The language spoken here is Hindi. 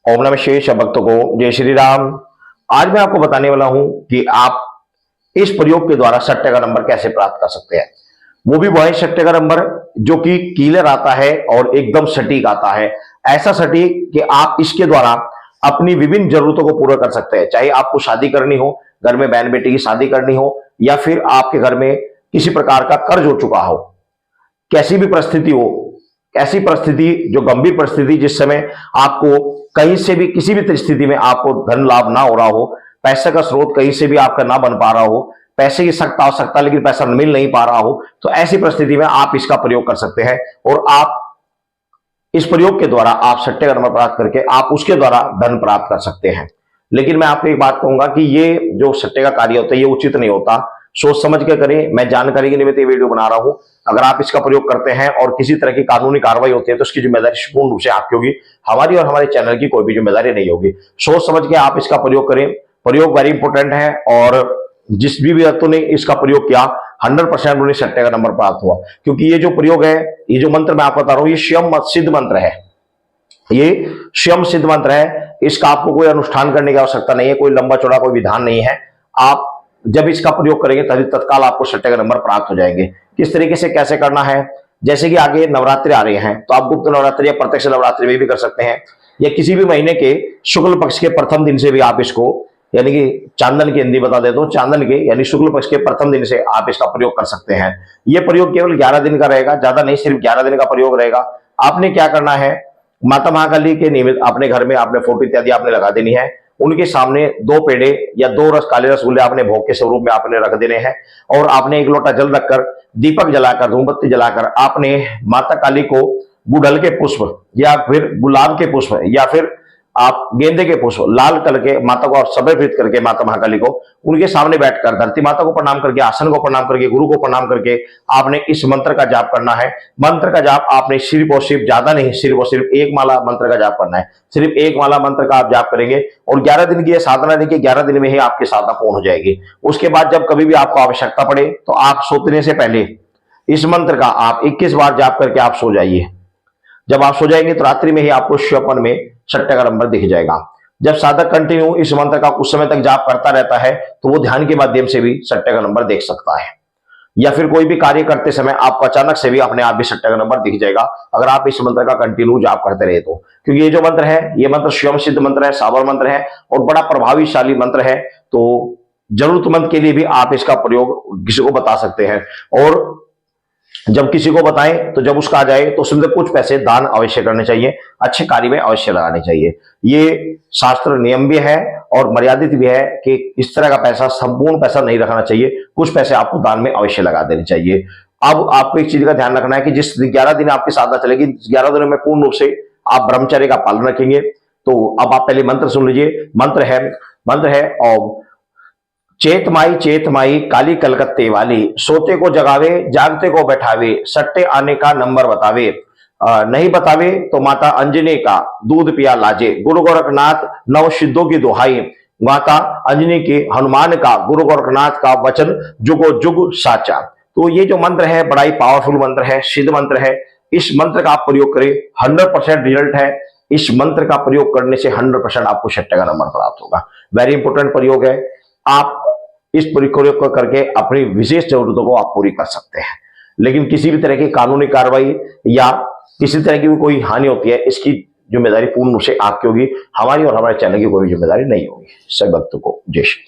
ओम नमः शिवाय। सब भक्तों को जय श्री राम। आज मैं आपको बताने वाला हूं कि आप इस प्रयोग के द्वारा सट्टे का नंबर कैसे प्राप्त कर सकते हैं। वो भी वही सट्टे का नंबर जो कि क्लियर आता है और एकदम सटीक आता है। ऐसा सटीक कि आप इसके द्वारा अपनी विभिन्न जरूरतों को पूरा कर सकते हैं। चाहे आपको शादी करनी हो, घर में बहन बेटी की शादी करनी हो, या फिर आपके घर में किसी प्रकार का कर्ज हो चुका हो, कैसी भी परिस्थिति हो, ऐसी परिस्थिति जो गंभीर परिस्थिति जिस समय आपको कहीं से भी किसी भी स्थिति में आपको धन लाभ ना हो रहा हो, पैसे का स्रोत कहीं से भी आपका ना बन पा रहा हो, पैसे की सख्त आवश्यकता लेकिन पैसा मिल नहीं पा रहा हो, तो ऐसी परिस्थिति में आप इसका प्रयोग कर सकते हैं। और आप इस प्रयोग के द्वारा आप सट्टे का नंबर प्राप्त करके आप उसके द्वारा धन प्राप्त कर सकते हैं। लेकिन मैं आपको एक बात कहूंगा कि ये जो सट्टे का कार्य होता है ये उचित नहीं होता। सोच समझ के करें। मैं जानकारी के निमित्त ये वीडियो बना रहा हूं। अगर आप इसका प्रयोग करते हैं और किसी तरह की कानूनी कार्रवाई होती है तो उसकी जिम्मेदारी पूर्ण रूप से आपकी होगी। हमारी और हमारे चैनल की कोई भी जिम्मेदारी नहीं होगी। सोच समझ के आप इसका प्रयोग करें। प्रयोग वेरी इंपॉर्टेंट है और जिस भी व्यक्ति ने इसका प्रयोग किया 100% उन्हें सट्टे का नंबर प्राप्त हुआ। क्योंकि ये जो प्रयोग है, ये जो मंत्र मैं आपको बता रहा हूं, ये स्वयं सिद्ध मंत्र है। ये स्वयं सिद्ध मंत्र है। इसका आपको कोई अनुष्ठान करने की आवश्यकता नहीं है, कोई लंबा चौड़ा कोई विधान नहीं है। आप जब इसका प्रयोग करेंगे तभी तत्काल आपको सट्टे का नंबर प्राप्त हो जाएंगे। किस तरीके से कैसे करना है, जैसे कि आगे नवरात्रि आ रहे हैं तो आप गुप्त नवरात्रि या प्रत्यक्ष नवरात्रि में भी कर सकते हैं, या किसी भी महीने के शुक्ल पक्ष के प्रथम दिन से भी आप इसको, यानी कि चांदन की हिंदी बता देता हूं, चांदन के यानी शुक्ल पक्ष के प्रथम दिन से आप इसका प्रयोग कर सकते हैं। यह प्रयोग केवल 11 दिन का रहेगा, ज्यादा नहीं, सिर्फ 11 दिन का प्रयोग रहेगा। आपने क्या करना है, माता महाकाली के निमित्त अपने घर में आपने फोटो इत्यादि आपने लगा देनी है। उनके सामने 2 पेड़े या 2 काले रसगुल्ले आपने भोग के स्वरूप में आपने रख देने हैं। और आपने 1 लोटा जल रखकर दीपक जलाकर धूमबत्ती जलाकर आपने माता काली को गुड़हल के पुष्प या फिर गुलाब के पुष्प या फिर आप गेंदे के पुष्प लाल करके माता को समर्पित करके माता महाकाली को उनके सामने बैठकर धरती माता को प्रणाम करके, आसन को प्रणाम करके, गुरु को प्रणाम करके आपने इस मंत्र का जाप करना है। मंत्र का जाप आपने सिर्फ और सिर्फ, ज्यादा नहीं, सिर्फ और सिर्फ 1 माला मंत्र का जाप करना है। सिर्फ 1 माला मंत्र का आप जाप करेंगे और 11 दिन की साधना देखिए, 11 दिन में ही आपकी साधना पूर्ण हो जाएगी। उसके बाद जब कभी भी आपको आवश्यकता पड़े तो आप सोने से पहले इस मंत्र का आप 21 बार जाप करके आप सो जाइए। जब आप सो जाएंगे तो रात्रि में ही आपको स्वप्न में सट्टे का नंबर दिख जाएगा। जब साधक कंटिन्यू इस मंत्र का कुछ समय तक जाप करता रहता है तो वो ध्यान के माध्यम से भी सट्टे का नंबर देख सकता है, या फिर कोई भी कार्य करते समय आपको अचानक से भी अपने आप भी सट्टे का नंबर दिख जाएगा अगर आप इस मंत्र का कंटिन्यू जाप करते रहे तो। क्योंकि ये जो मंत्र है ये मंत्र स्वयं सिद्ध मंत्र है, साबर मंत्र है और बड़ा प्रभावशाली मंत्र है। तो जरूरतमंद के लिए भी आप इसका प्रयोग किसी को बता सकते हैं। और जब किसी को बताएं तो जब उसका आ जाए तो उसमें कुछ पैसे दान अवश्य करने चाहिए, अच्छे कार्य में अवश्य लगाने चाहिए। ये शास्त्र नियम भी है और मर्यादित भी है कि इस तरह का पैसा, संपूर्ण पैसा नहीं रखना चाहिए, कुछ पैसे आपको दान में अवश्य लगा देने चाहिए। अब आपको एक चीज का ध्यान रखना है कि जिस 11 दिन आपकी साधना चलेगी, 11 दिनों में पूर्ण रूप से आप ब्रह्मचर्य का पालन रखेंगे। तो अब आप पहले मंत्र सुन लीजिए। मंत्र है ओम चेत माई काली कलकत्ते वाली, सोते को जगावे जागते को बैठावे, सट्टे आने का नंबर बतावे, नहीं बतावे तो माता अंजनी का दूध पिया लाजे, गुरु गोरखनाथ नव सिद्धों की दुहाई, माता अंजनी के हनुमान का, गुरु गोरखनाथ का वचन जुगो जुग साचा। तो ये जो मंत्र है बड़ा ही पावरफुल मंत्र है, सिद्ध मंत्र है। इस मंत्र का आप प्रयोग करें, 100% रिजल्ट है। इस मंत्र का प्रयोग करने से 100% आपको सट्टे का नंबर प्राप्त होगा। वेरी इंपोर्टेंट प्रयोग है। आप इस प्रयोग को करके अपनी विशेष जरूरतों को आप पूरी कर सकते हैं। लेकिन किसी भी तरह की कानूनी कार्रवाई या किसी तरह की भी कोई हानि होती है, इसकी जिम्मेदारी पूर्ण रूप से आपकी होगी। हमारी और हमारे चैनल की कोई जिम्मेदारी नहीं होगी। सब भक्तों को जय श्री।